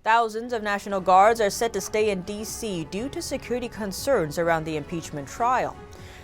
Thousands of National Guards are set to stay in D.C. due to security concerns around the impeachment trial.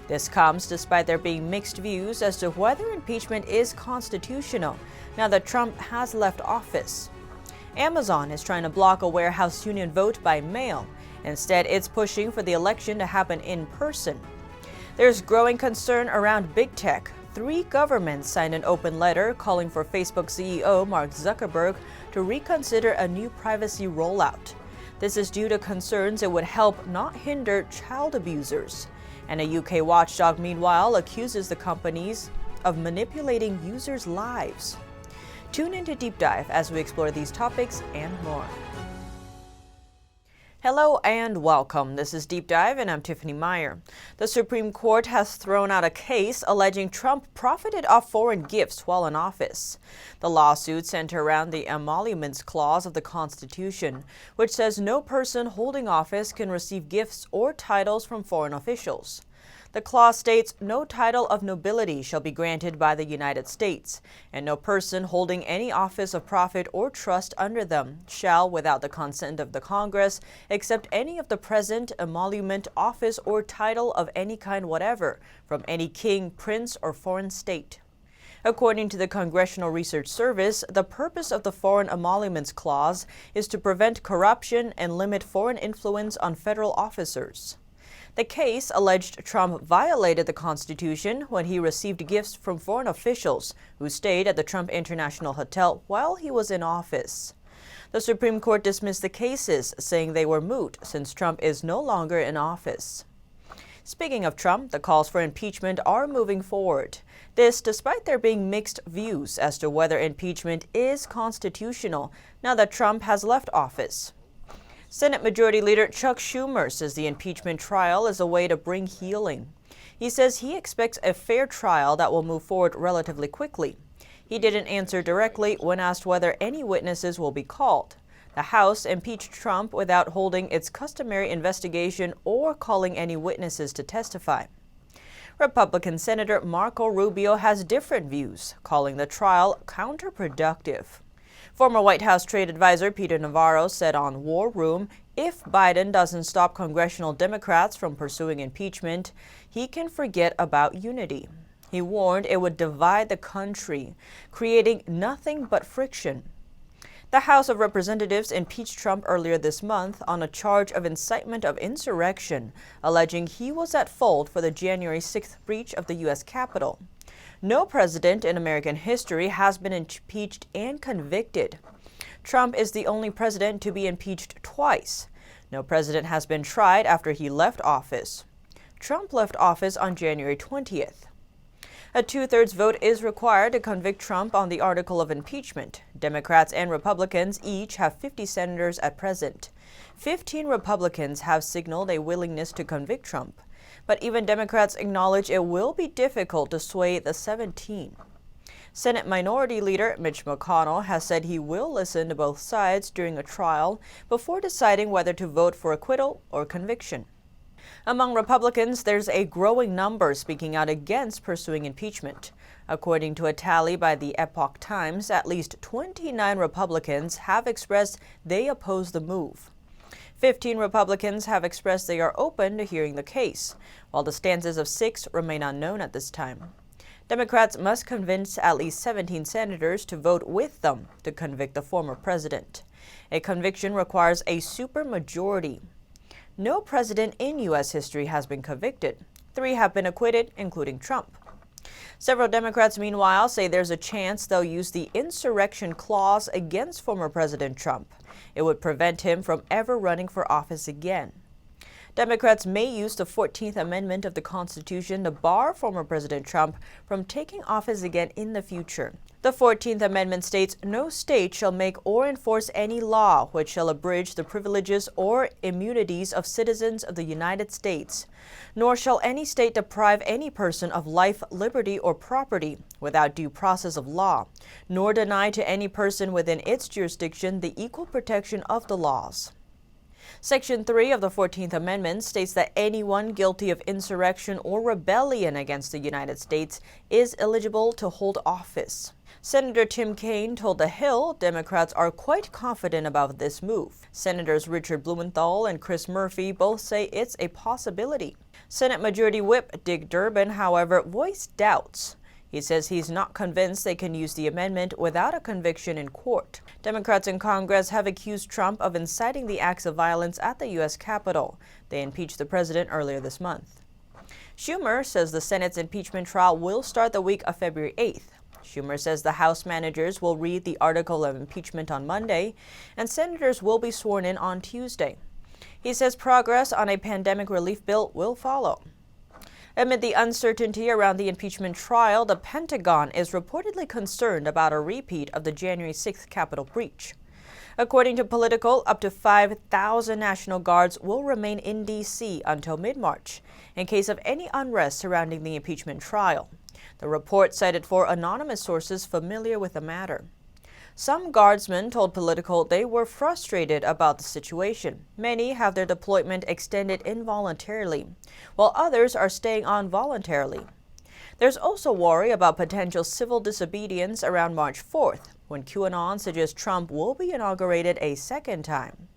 This comes despite there being mixed views as to whether impeachment is constitutional now that Trump has left office. Amazon is trying to block a warehouse union vote by mail. Instead, it's pushing for the election to happen in person. There's growing concern around big tech. 3 governments signed an open letter calling for Facebook CEO Mark Zuckerberg to reconsider a new privacy rollout. This is due to concerns it would help not hinder child abusers. And a UK watchdog, meanwhile, accuses the companies of manipulating users' lives. Tune into Deep Dive as we explore these topics and more. Hello and welcome. This is Deep Dive and I'm Tiffany Meier. The Supreme Court has thrown out a case alleging Trump profited off foreign gifts while in office. The lawsuit centers around the emoluments clause of the Constitution, which says no person holding office can receive gifts or titles from foreign officials. The clause states no title of nobility shall be granted by the United States, and no person holding any office of profit or trust under them shall, without the consent of the Congress, accept any of the present emolument, office, or title of any kind whatever from any king, prince, or foreign state. According to the Congressional Research Service, the purpose of the Foreign Emoluments Clause is to prevent corruption and limit foreign influence on federal officers. The case alleged Trump violated the Constitution when he received gifts from foreign officials who stayed at the Trump International Hotel while he was in office. The Supreme Court dismissed the cases, saying they were moot since Trump is no longer in office. Speaking of Trump, the calls for impeachment are moving forward. This despite there being mixed views as to whether impeachment is constitutional now that Trump has left office. Senate Majority Leader Chuck Schumer says the impeachment trial is a way to bring healing. He says he expects a fair trial that will move forward relatively quickly. He didn't answer directly when asked whether any witnesses will be called. The House impeached Trump without holding its customary investigation or calling any witnesses to testify. Republican Senator Marco Rubio has different views, calling the trial counterproductive. Former White House trade advisor Peter Navarro said on War Room, if Biden doesn't stop congressional Democrats from pursuing impeachment, he can forget about unity. He warned it would divide the country, creating nothing but friction. The House of Representatives impeached Trump earlier this month on a charge of incitement of insurrection, alleging he was at fault for the January 6th breach of the U.S. Capitol. No president in American history has been impeached and convicted. Trump is the only president to be impeached twice. No president has been tried after he left office. Trump left office on January 20th. A 2/3 vote is required to convict Trump on the article of impeachment. Democrats and Republicans each have 50 senators at present. 15 Republicans have signaled a willingness to convict Trump. But even Democrats acknowledge it will be difficult to sway the 17. Senate Minority Leader Mitch McConnell has said he will listen to both sides during a trial before deciding whether to vote for acquittal or conviction. Among Republicans, there's a growing number speaking out against pursuing impeachment. According to a tally by the Epoch Times, at least 29 Republicans have expressed they oppose the move. 15 Republicans have expressed they are open to hearing the case, while the stances of 6 remain unknown at this time. Democrats must convince at least 17 senators to vote with them to convict the former president. A conviction requires a supermajority. No president in U.S. history has been convicted. 3 have been acquitted, including Trump. Several Democrats, meanwhile, say there's a chance they'll use the insurrection clause against former President Trump. It would prevent him from ever running for office again. Democrats may use the 14th Amendment of the Constitution to bar former President Trump from taking office again in the future. The 14th Amendment states no state shall make or enforce any law which shall abridge the privileges or immunities of citizens of the United States, nor shall any state deprive any person of life, liberty, or property without due process of law, nor deny to any person within its jurisdiction the equal protection of the laws. Section 3 of the 14th Amendment states that anyone guilty of insurrection or rebellion against the United States is eligible to hold office. Senator Tim Kaine told The Hill Democrats are quite confident about this move. Senators Richard Blumenthal and Chris Murphy both say it's a possibility. Senate Majority Whip Dick Durbin, however, voiced doubts. He says he's not convinced they can use the amendment without a conviction in court. Democrats in Congress have accused Trump of inciting the acts of violence at the U.S. Capitol. They impeached the president earlier this month. Schumer says the Senate's impeachment trial will start the week of February 8th. Schumer says the House managers will read the article of impeachment on Monday, and senators will be sworn in on Tuesday. He says progress on a pandemic relief bill will follow. Amid the uncertainty around the impeachment trial, the Pentagon is reportedly concerned about a repeat of the January 6th Capitol breach. According to Politico, up to 5,000 National Guards will remain in D.C. until mid-March in case of any unrest surrounding the impeachment trial. The report cited 4 anonymous sources familiar with the matter. Some guardsmen told Politico they were frustrated about the situation. Many have their deployment extended involuntarily, while others are staying on voluntarily. There's also worry about potential civil disobedience around March 4th, when QAnon suggests Trump will be inaugurated a second time.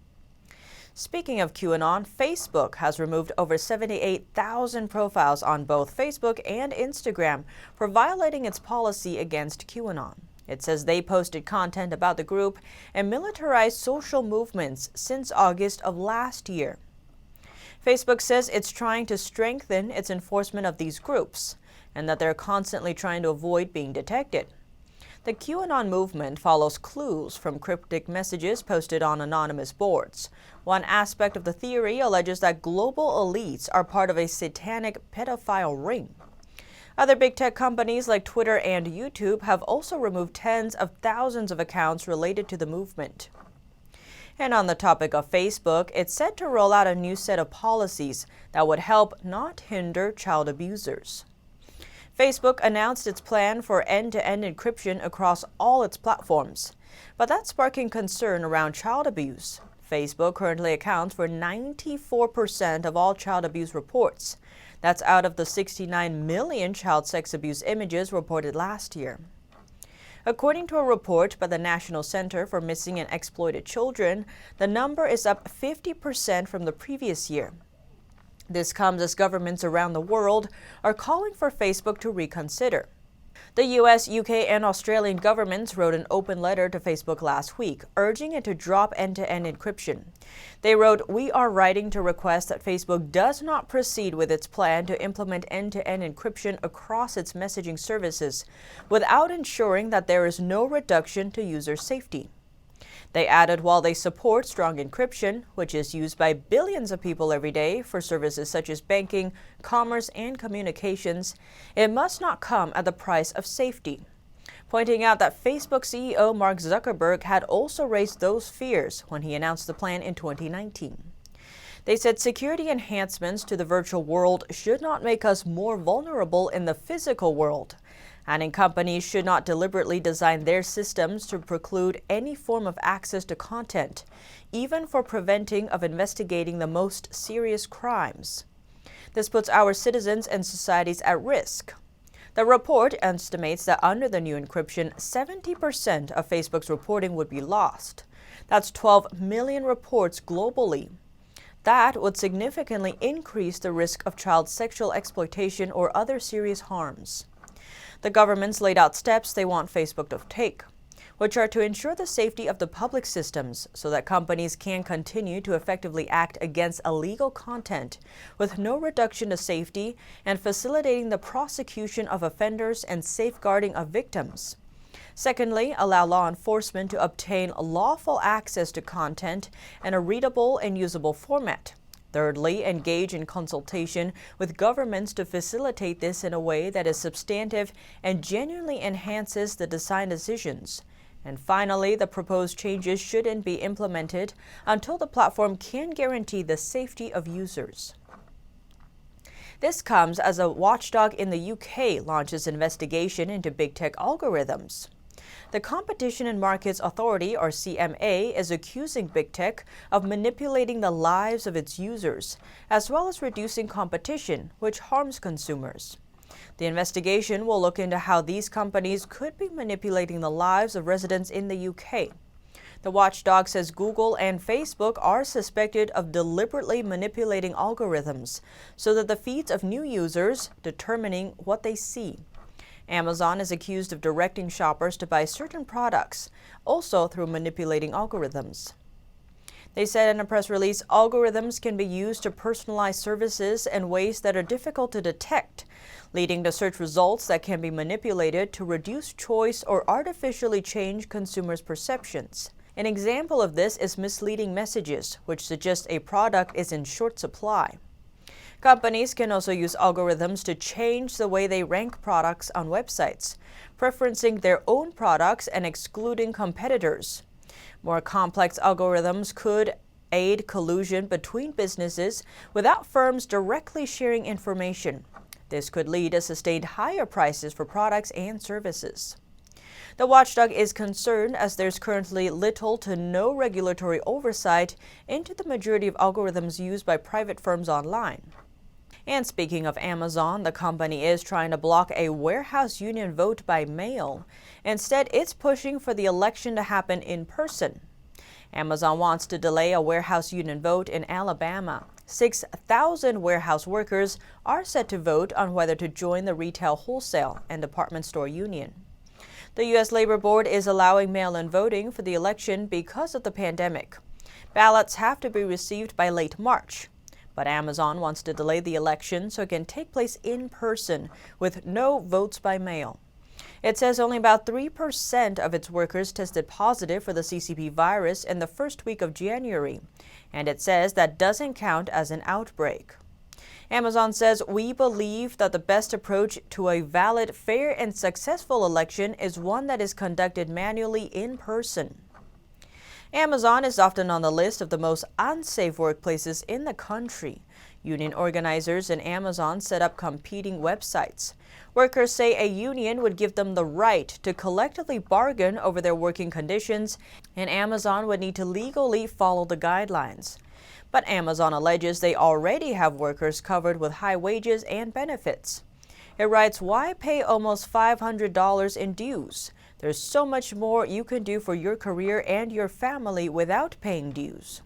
Speaking of QAnon, Facebook has removed over 78,000 profiles on both Facebook and Instagram for violating its policy against QAnon. It says they posted content about the group and militarized social movements since August of last year. Facebook says it's trying to strengthen its enforcement of these groups and that they're constantly trying to avoid being detected. The QAnon movement follows clues from cryptic messages posted on anonymous boards. One aspect of the theory alleges that global elites are part of a satanic pedophile ring. Other big tech companies like Twitter and YouTube have also removed tens of thousands of accounts related to the movement. And on the topic of Facebook, it's set to roll out a new set of policies that would help, not hinder, child abusers. Facebook announced its plan for end-to-end encryption across all its platforms, but that's sparking concern around child abuse. Facebook currently accounts for 94% of all child abuse reports. That's out of the 69 million child sex abuse images reported last year. According to a report by the National Center for Missing and Exploited Children, the number is up 50% from the previous year. This comes as governments around the world are calling for Facebook to reconsider. The U.S., UK, and Australian governments wrote an open letter to Facebook last week, urging it to drop end-to-end encryption. They wrote, "We are writing to request that Facebook does not proceed with its plan to implement end-to-end encryption across its messaging services without ensuring that there is no reduction to user safety." They added while they support strong encryption, which is used by billions of people every day for services such as banking, commerce, and communications, it must not come at the price of safety. Pointing out that Facebook CEO Mark Zuckerberg had also raised those fears when he announced the plan in 2019. They said security enhancements to the virtual world should not make us more vulnerable in the physical world. Adding companies should not deliberately design their systems to preclude any form of access to content, even for preventing of investigating the most serious crimes. This puts our citizens and societies at risk. The report estimates that under the new encryption, 70% of Facebook's reporting would be lost. That's 12 million reports globally. That would significantly increase the risk of child sexual exploitation or other serious harms. The government's laid out steps they want Facebook to take, which are to ensure the safety of the public systems so that companies can continue to effectively act against illegal content with no reduction to safety and facilitating the prosecution of offenders and safeguarding of victims. Secondly, allow law enforcement to obtain lawful access to content in a readable and usable format. Thirdly, engage in consultation with governments to facilitate this in a way that is substantive and genuinely enhances the design decisions. And finally, the proposed changes shouldn't be implemented until the platform can guarantee the safety of users. This comes as a watchdog in the UK launches investigation into big tech algorithms. The Competition and Markets Authority, or CMA, is accusing big tech of manipulating the lives of its users, as well as reducing competition, which harms consumers. The investigation will look into how these companies could be manipulating the lives of residents in the UK. The watchdog says Google and Facebook are suspected of deliberately manipulating algorithms so that the feeds of new users determining what they see. Amazon is accused of directing shoppers to buy certain products, also through manipulating algorithms. They said in a press release, algorithms can be used to personalize services in ways that are difficult to detect, leading to search results that can be manipulated to reduce choice or artificially change consumers' perceptions. An example of this is misleading messages, which suggest a product is in short supply. Companies can also use algorithms to change the way they rank products on websites, preferencing their own products and excluding competitors. More complex algorithms could aid collusion between businesses without firms directly sharing information. This could lead to sustained higher prices for products and services. The watchdog is concerned as there's currently little to no regulatory oversight into the majority of algorithms used by private firms online. And speaking of Amazon, the company is trying to block a warehouse union vote by mail. Instead, it's pushing for the election to happen in person. Amazon wants to delay a warehouse union vote in Alabama. 6,000 warehouse workers are set to vote on whether to join the retail, wholesale, and department store union. The U.S. Labor Board is allowing mail-in voting for the election because of the pandemic. Ballots have to be received by late March. But Amazon wants to delay the election so it can take place in person with no votes by mail. It says only about 3% of its workers tested positive for the CCP virus in the first week of January, and it says that doesn't count as an outbreak. Amazon says, "We believe that the best approach to a valid, fair, and successful election is one that is conducted manually in person." Amazon is often on the list of the most unsafe workplaces in the country. Union organizers in Amazon set up competing websites. Workers say a union would give them the right to collectively bargain over their working conditions, and Amazon would need to legally follow the guidelines. But Amazon alleges they already have workers covered with high wages and benefits. It writes, "Why pay almost $500 in dues? There's so much more you can do for your career and your family without paying dues."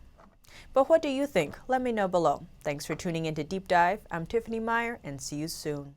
But what do you think? Let me know below. Thanks for tuning in to Deep Dive. I'm Tiffany Meier, and see you soon.